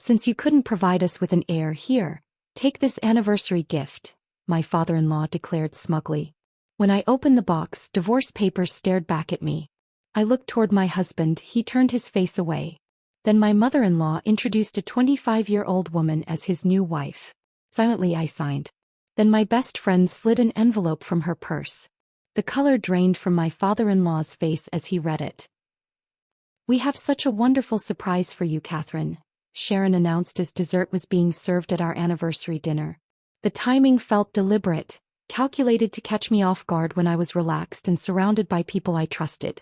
Since you couldn't provide us with an heir, here, take this anniversary gift, my father-in-law declared smugly. When I opened the box, divorce papers stared back at me. I looked toward my husband, he turned his face away. Then my mother-in-law introduced a 25-year-old woman as his new wife. Silently I signed. Then my best friend slid an envelope from her purse. The color drained from my father-in-law's face as he read it. "We have such a wonderful surprise for you, Catherine," Sharon announced as dessert was being served at our anniversary dinner. The timing felt deliberate, calculated to catch me off guard when I was relaxed and surrounded by people I trusted.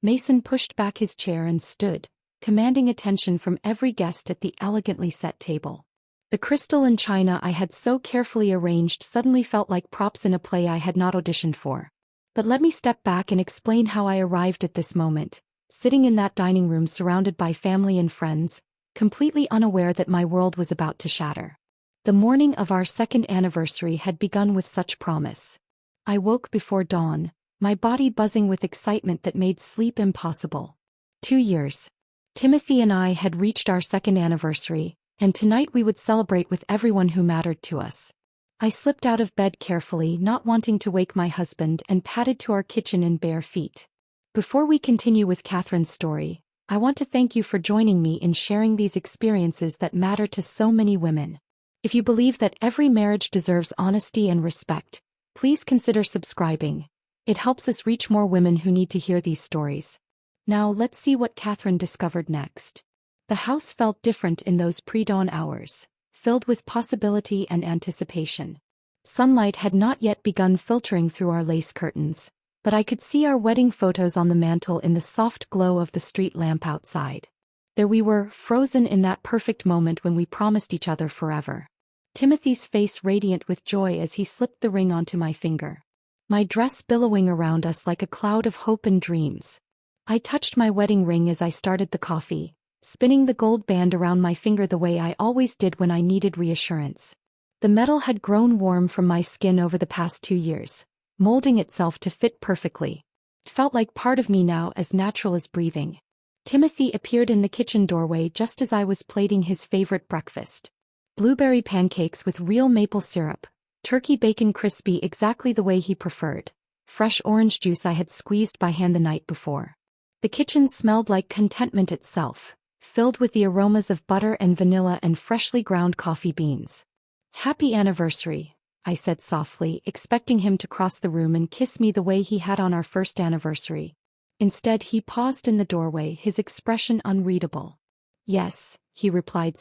Mason pushed back his chair and stood, commanding attention from every guest at the elegantly set table. The crystal and china I had so carefully arranged suddenly felt like props in a play I had not auditioned for. But let me step back and explain how I arrived at this moment, sitting in that dining room surrounded by family and friends, completely unaware that my world was about to shatter. The morning of our second anniversary had begun with such promise. I woke before dawn, my body buzzing with excitement that made sleep impossible. 2 years. Timothy and I had reached our second anniversary, and tonight we would celebrate with everyone who mattered to us. I slipped out of bed carefully, not wanting to wake my husband, and padded to our kitchen in bare feet. Before we continue with Catherine's story, I want to thank you for joining me in sharing these experiences that matter to so many women. If you believe that every marriage deserves honesty and respect, please consider subscribing. It helps us reach more women who need to hear these stories. Now let's see what Catherine discovered next. The house felt different in those pre-dawn hours, filled with possibility and anticipation. Sunlight had not yet begun filtering through our lace curtains, but I could see our wedding photos on the mantel in the soft glow of the street lamp outside. There we were, frozen in that perfect moment when we promised each other forever. Timothy's face radiant with joy as he slipped the ring onto my finger. My dress billowing around us like a cloud of hope and dreams. I touched my wedding ring as I started the coffee, spinning the gold band around my finger the way I always did when I needed reassurance. The metal had grown warm from my skin over the past 2 years, molding itself to fit perfectly. It felt like part of me now, as natural as breathing. Timothy appeared in the kitchen doorway just as I was plating his favorite breakfast. Blueberry pancakes with real maple syrup, turkey bacon crispy exactly the way he preferred, fresh orange juice I had squeezed by hand the night before. The kitchen smelled like contentment itself, filled with the aromas of butter and vanilla and freshly ground coffee beans. "Happy anniversary," I said softly, expecting him to cross the room and kiss me the way he had on our first anniversary. Instead, he paused in the doorway, his expression unreadable. "Yes," he replied